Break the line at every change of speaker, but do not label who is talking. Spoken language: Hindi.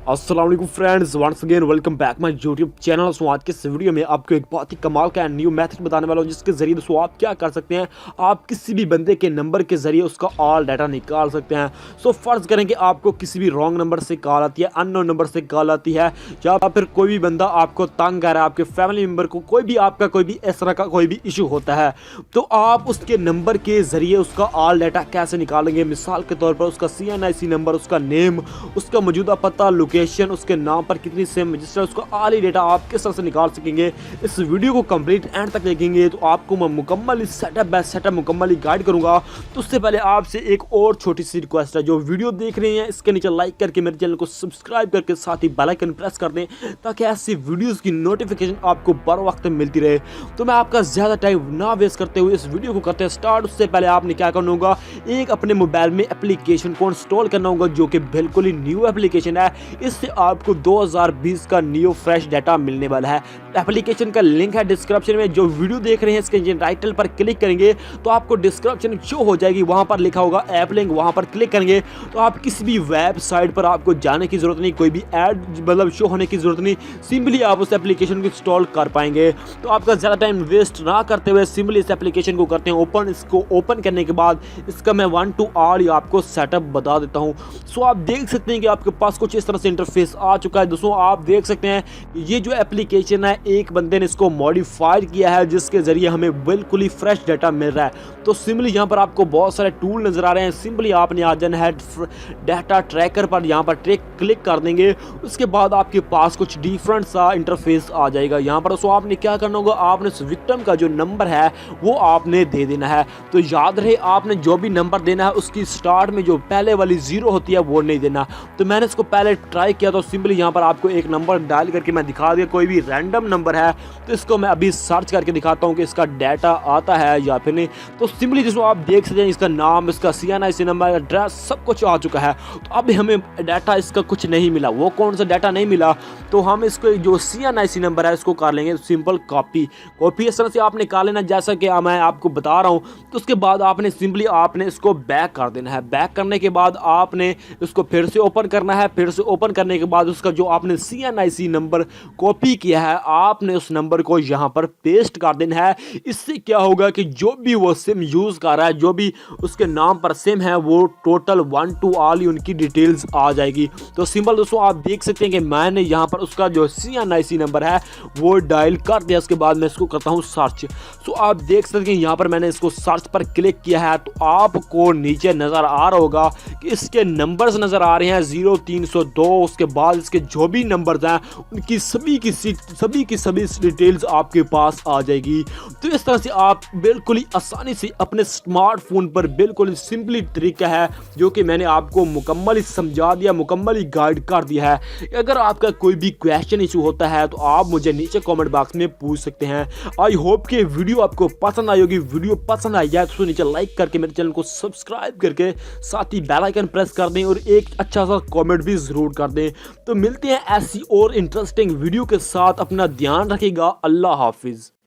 अस्सलाम वालेकुम friends, once again welcome back my YouTube channel. So आज के इस वीडियो में आपको एक बहुत ही कमाल का न्यू मेथड बताने वाला हूं, जिसके जरिए दोस्तों आप क्या कर सकते हैं। आप किसी भी बंदे के नंबर के जरिए उसका ऑल डाटा निकाल सकते हैं। सो फर्ज करें कि आपको किसी भी रॉन्ग नंबर से कॉल आती है, अननोन नंबर से कॉल आती है, या फिर कोई भी बंदा आपको तंग कर रहा है, आपके फैमिली मेम्बर को कोई भी आपका कोई भी इस तरह का कोई भी इशू होता है, तो आप उसके नंबर के जरिए उसका ऑल डाटा कैसे निकालेंगे। मिसाल के तौर पर उसका CNIC नंबर, उसका नेम, उसका मौजूदा पता, लोकेशन, उसके नाम पर कितनी सिम रजिस्टर, उसका ऑल डेटा आप किस तरह से निकाल सकेंगे। इस वीडियो को कंप्लीट एंड तक देखेंगे तो आपको मैं मुकम्मल सेटअप बाय सेटअप मुकम्मल गाइड करूंगा। तो उससे पहले आपसे एक और छोटी सी रिक्वेस्ट है, जो वीडियो देख रहे हैं इसके नीचे लाइक करके मेरे चैनल को सब्सक्राइब करके साथ ही बेल आइकन प्रेस कर दें, ताकि ऐसी वीडियोस की नोटिफिकेशन आपको बर वक्त मिलती रहे। तो मैं आपका ज़्यादा टाइम ना वेस्ट करते हुए इस वीडियो को करते हैं स्टार्ट। उससे पहले आपने क्या करना होगा, एक अपने मोबाइल में एप्लीकेशन को इंस्टॉल करना होगा, जो कि बिल्कुल ही न्यू एप्लीकेशन है। इससे आपको 2020 का न्यू फ्रेश डाटा मिलने वाला है। एप्लीकेशन का लिंक है डिस्क्रिप्शन में। जो वीडियो देख रहे हैं इसके टाइटल पर क्लिक करेंगे तो आपको डिस्क्रिप्शन शो हो जाएगी, वहां पर लिखा होगा ऐप लिंक, वहां पर क्लिक करेंगे तो आप किसी भी वेबसाइट पर आपको जाने की जरूरत नहीं, कोई भी ऐड मतलब शो होने की जरूरत नहीं, सिंपली आप उस एप्लीकेशन को इंस्टॉल कर पाएंगे। तो आपका ज़्यादा टाइम वेस्ट ना करते हुए सिंपली इस एप्लीकेशन को करते हैं ओपन। इसको ओपन करने के बाद इसका मैं 1 to R आपको सेटअप बता देता हूँ। सो आप देख सकते हैं कि आपके पास कुछ इस तरह से इंटरफेस आ चुका है। दोस्तों आप देख सकते हैं ये जो एप्लीकेशन है, एक बंदे ने इसको मॉडिफाइड किया है, जिसके जरिए हमें बिल्कुल ही फ्रेश डाटा मिल रहा है। तो सिंपली यहाँ पर आपको बहुत सारे टूल नजर आ रहे हैं। सिंपली आपने आ जाना है डाटा ट्रैकर पर, यहाँ पर क्लिक कर देंगे। उसके बाद आपके पास कुछ डिफरेंट सा इंटरफेस आ जाएगा। यहाँ पर सो आपने क्या करना होगा, आपने उस विक्टिम का जो नंबर है वो आपने दे देना है। तो याद रहे, आपने जो भी नंबर देना है उसकी स्टार्ट में जो पहले वाली 0 होती है वो नहीं देना। तो मैंने इसको पहले ट्राई किया, तो सिंपली यहाँ पर आपको एक नंबर डायल करके मैं दिखा दिया, कोई भी रैंडम नंबर है। तो इसको मैं अभी सर्च करके दिखाता हूँ कि इसका डाटा आता है या फिर नहीं। तो सिंपली जिसको आप देख सकते हैं, इसका नाम, इसका CNIC नंबर, एड्रेस सब कुछ आ चुका है। तो अब हमें डाटा इसका कुछ नहीं मिला। वो कौन सा डाटा नहीं मिला, तो हम इसको जो CNIC नंबर है इसको कर लेंगे सिंपल कॉपी इस तरह से आपने कर लेना, जैसा कि मैं आपको बता रहा हूँ। तो उसके बाद आपने सिंपली आपने इसको बैक कर देना है। बैक करने के बाद आपने इसको फिर से ओपन करना है। फिर से ओपन करने के बाद उसका जो आपने CNIC नंबर कॉपी किया है, आपने उस नंबर को यहाँ पर पेस्ट कर देना है। इससे क्या होगा कि जो भी वो सिम यूज़ कर रहा है, जो भी उसके नाम पर सिम है, वो टोटल 1 to R उनकी डिटेल्स आ जाएगी। तो सिंपल दोस्तों आप देख सकते हैं कि मैंने यहाँ पर उसका जो CNIC नंबर है वो डायल कर दिया। उसके बाद मैं इसको करता हूँ सर्च। सो आप देख सकते हैं यहाँ पर मैंने इसको सर्च पर क्लिक किया है, तो आपको नीचे नज़र आ रहा होगा कि इसके नंबर्स नज़र आ रहे हैं 0302। उसके बाद इसके जो भी नंबर्स हैं उनकी सभी की सभी डिटेल्स आपके पास आ जाएगी। तो इस तरह से आप बिल्कुल ही आसानी से अपने स्मार्टफोन पर बिल्कुल ही सिंपली तरीका है, जो कि मैंने आपको मुकम्मल ही समझा दिया, मुकम्मल ही गाइड कर दिया है। अगर आपका कोई भी क्वेश्चन इशू होता है तो आप मुझे नीचे कमेंट बॉक्स में पूछ सकते हैं। आई होप कि वीडियो आपको पसंद आई होगी। वीडियो पसंद आई है तो नीचे लाइक करके मेरे चैनल को सब्सक्राइब करके साथ ही बेल आइकन प्रेस कर दें और एक अच्छा सा कमेंट भी ज़रूर कर दें। तो मिलते हैं ऐसी और इंटरेस्टिंग वीडियो के साथ। अपना ध्यान रखिएगा। अल्लाह हाफिज़।